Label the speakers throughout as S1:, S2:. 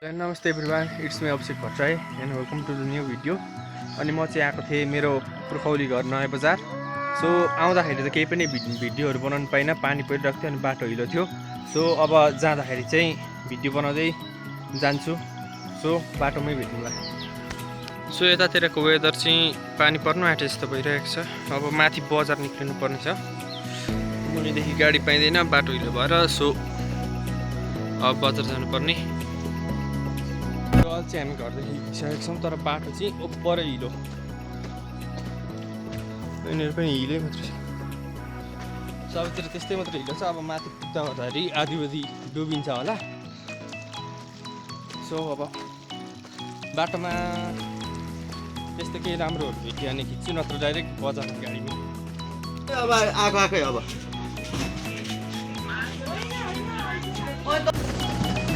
S1: नमस्ते everyone, it's me Abhishek Khatri and welcome to the new video. अनि म चाहिँ आएको थिएँ मेरो पुर्खौली घर नयाबजार। सो आउँदाखेरि त केही पनि भिडियोहरू बनाउनु पाइनँ, पानी परिरहेको थियो अनि बाटो हिलो थियो। सो अब जाँदाखेरि चाहिँ भिडियो बनाउँदै जान्छु। सो बाटोमै भेटौँला। सो यतातिरको वेदर चाहिँ पानी पर्नु आँटे जस्तो भइरहेको छ। अब माथि बजार निक्लिनु पर्ने छ, मुनिदेखि गाडी पाइँदैन बाटो हिलो भएर। सो अब बजार जानुपर्ने। चाहिँ हामी घरदेखि हिँडिसकेको छौँ, तर बाटो चाहिँ ओपरै हिलो, यिनीहरू पनि हिलै मात्रै छ। सबैतिर त्यस्तै मात्रै हिलो छ। अब माथि पुग्दा गर्दाखेरि आधी डुबिन्छ होला। सो अब बाटोमा त्यस्तो केही राम्रोहरू भेट्यो भने खिच्छु, नत्र डाइरेक्ट बजारमा गाडीमा। अब आएकै अब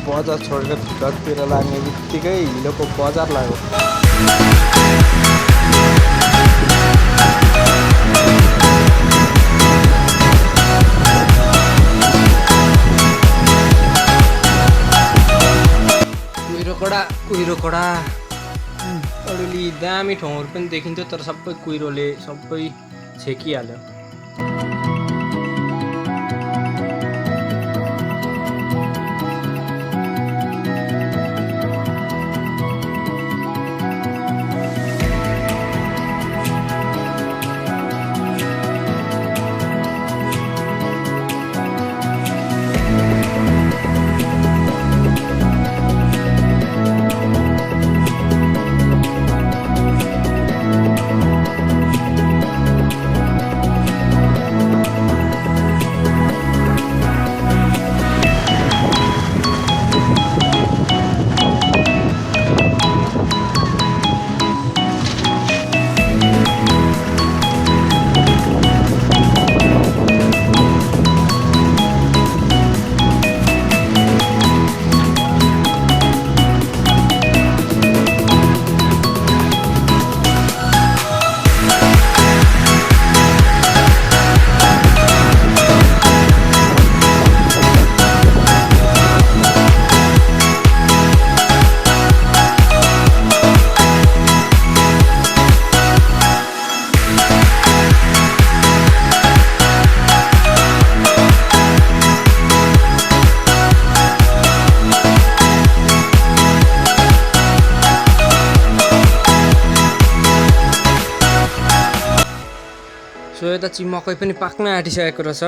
S1: बजार छोडेर भित्रतिर लाग्ने बित्तिकै हिलोको बजार लाग्यो। कुहिरो कडा अलिअलि दामी ठाउँहरू पनि देखिन्थ्यो, तर सबै कुहिरोले सबै छेकिहाल्यो। सो यता चाहिँ मकै पनि पाक्न आँटिसकेको रहेछ।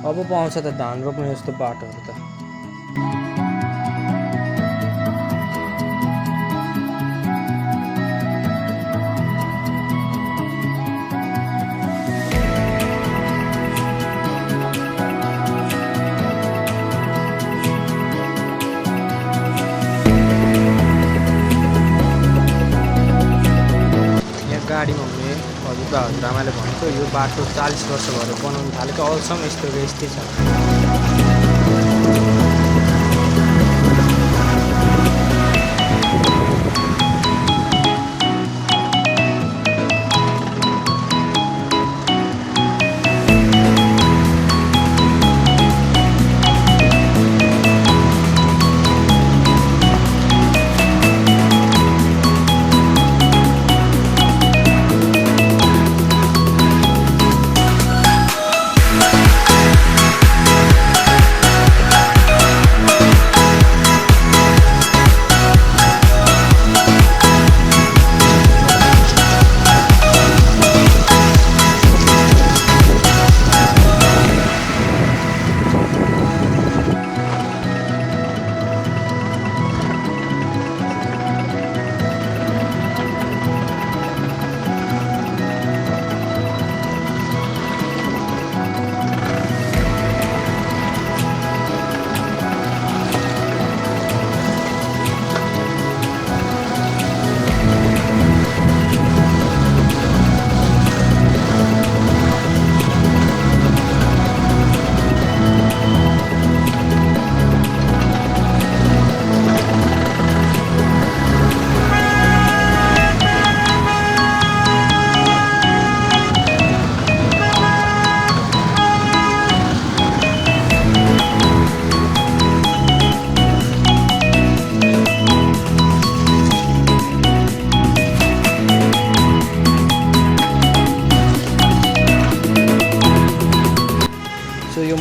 S1: अब पाउँछ त धान रोप्ने जस्तो बाटोहरू त। गाडीमा हुने हजुरआमाले भनेको यो बाटो 40 वर्ष भएर बनाउनु थालेको, अहिलेसम्म यस्तै छ।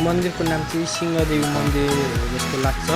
S2: मन्दिरको नाम चाहिँ सिंहदेवी मन्दिर हो जस्तो लाग्छ।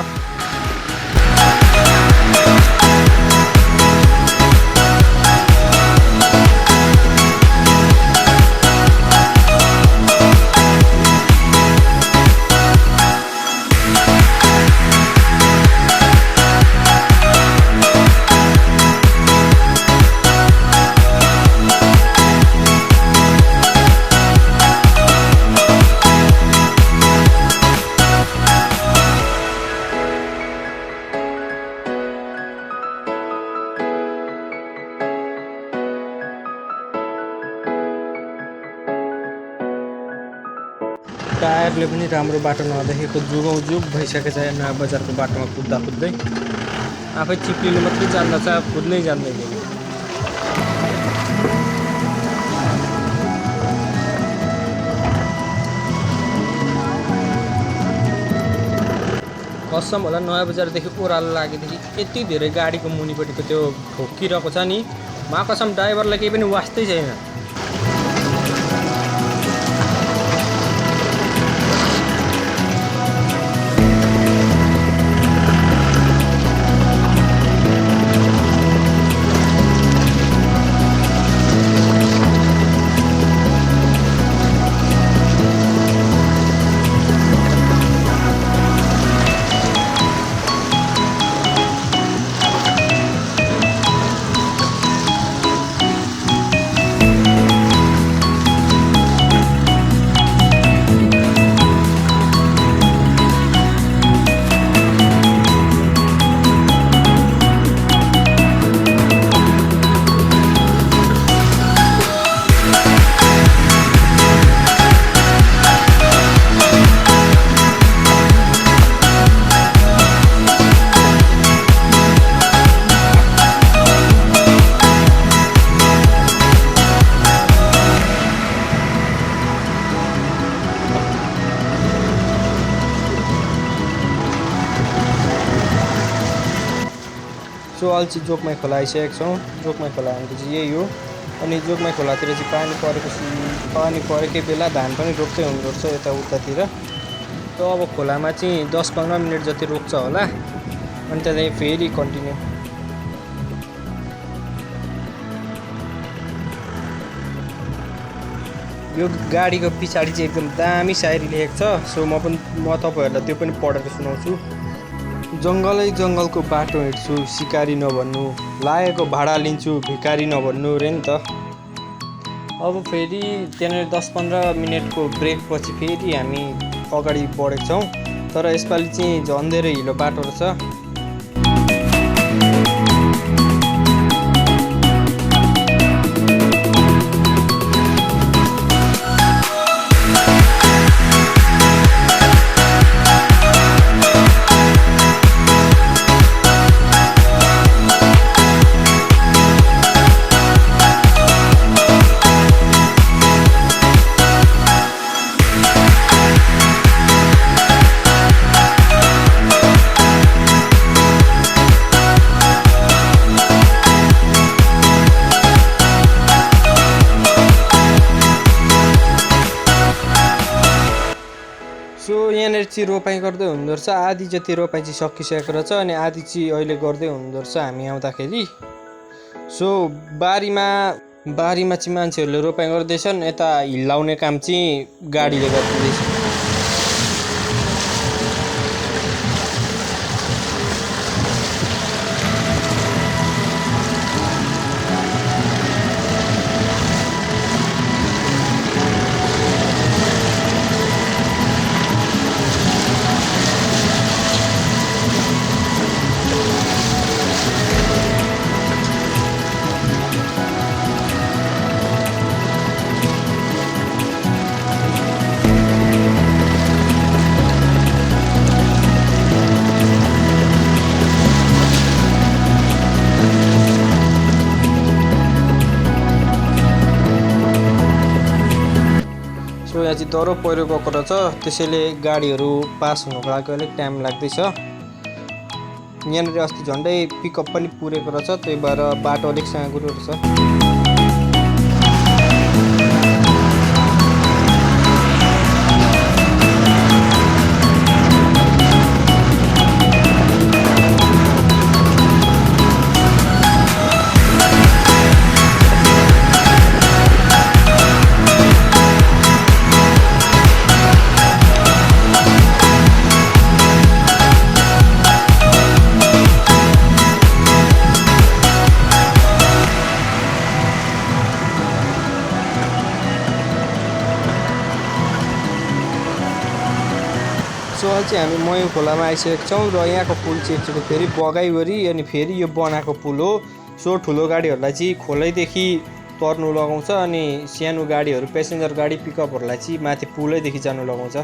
S2: टायरले पनि राम्रो बाटो नदेखेको जुग भइसकेछ नयाँ बजारको बाटोमा कुद्दै आफै चिप्लिनु मात्रै जान्दछ, कुद्नै जान्दैन। कसम होला नयाँ बजारदेखि ओह्रालो लागेदेखि यति धेरै गाडीको मुनिपट्टिको त्यो ठोकिरहेको छ नि, मा कसम ड्राइभरलाई केही पनि वास्तै छैन। सो अल्छी जोगमाई खोला आइसकेको छौँ। जोगमाई खोला भनेको चाहिँ यही हो। अनि जोगमाई खोलातिर चाहिँ पानी परेकै बेला धान पनि रोप्दै हुँदो रहेछ यता उतातिर। त अब खोलामा चाहिँ 10-15 मिनट जति रोक्छ होला, अनि त्यहाँदेखि फेरि कन्टिन्यू। यो गाडीको पछाडि चाहिँ एकदम दामी सायरी लेखेको छ। सो म तपाईँहरूलाई त्यो पनि पढेर सुनाउँछु। जङ्गलको बाटो हिँड्छु सिकारी नभन्नु, लागेको भाडा लिन्छु भिकारी नभन्नु रे नि त। अब फेरि त्यहाँनिर 10-15 मिनटको ब्रेक पछि फेरि हामी अगाडि बढेको छौँ। तर यसपालि चाहिँ झन् धेरै हिलो बाटो रहेछ। सो यहाँनिर चाहिँ रोपाइँ गर्दै हुँदो रहेछ। आधी जति रोपाइँ चाहिँ सकिसकेको रहेछ, अनि आधी चाहिँ अहिले गर्दै हुँदो रहेछ हामी आउँदाखेरि। सो बारीमा चाहिँ मान्छेहरूले रोपाइँ गर्दैछन्, यता हिल्लाउने काम चाहिँ गाडीले गर्दैछ। यहाँ चाहिँ दह्रो पहिरो गएको रहेछ, त्यसैले गाडीहरू पास हुनको लागि अलिक टाइम लाग्दैछ। यहाँनिर अस्ति झन्डै पिकअप पनि पुरेको रहेछ, त्यही भएर बाटो अलिक साँघुरो रहेछ। सो अहिले चाहिँ हामी मयु खोलामा आइसकेका छौँ र यहाँको पुल चाहिँ एकचोटि फेरि बगाइवरी अनि फेरि यो बनाएको पुल हो। सो ठुलो गाडीहरूलाई चाहिँ खोलैदेखि तर्नु लगाउँछ अनि सानो गाडीहरू पेसेन्जर गाडी पिकअपहरूलाई चाहिँ माथि पुलैदेखि जानु लगाउँछ।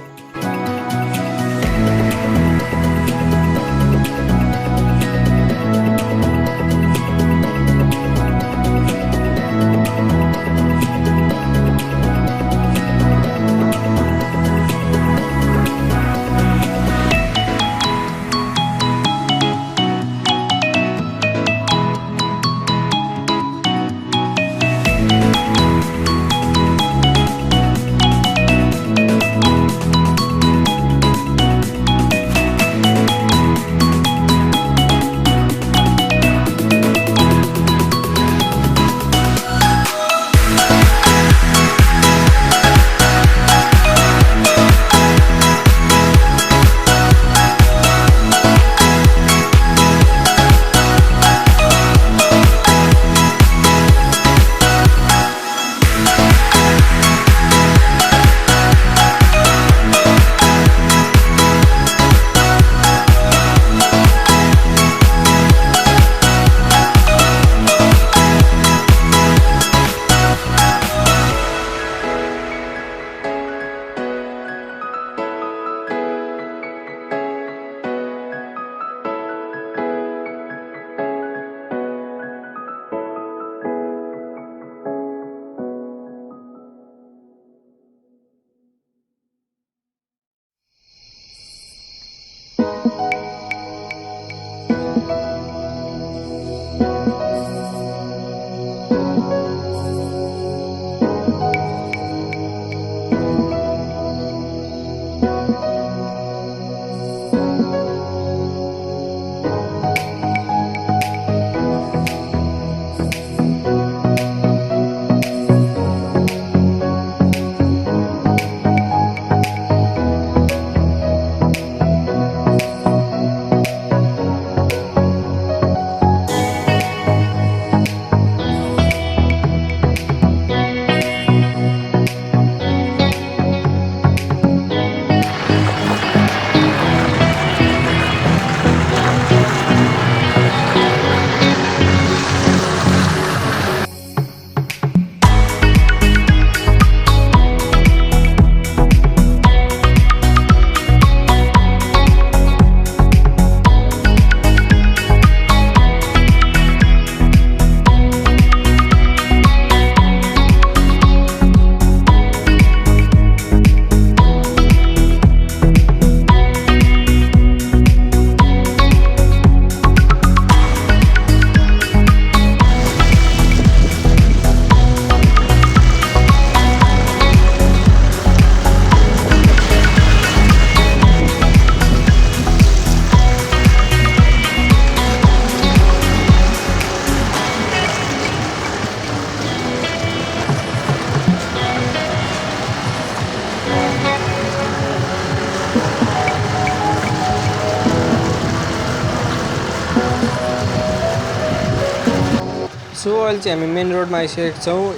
S2: सो अहिले चाहिँ हामी मेन रोडमा आइसकेका छौँ।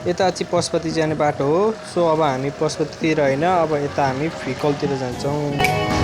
S2: यता चाहिँ पशुपति जाने बाटो हो। सो अब हामी पशुपतितिर होइन, अब यता हामी फिकलतिर जान्छौँ।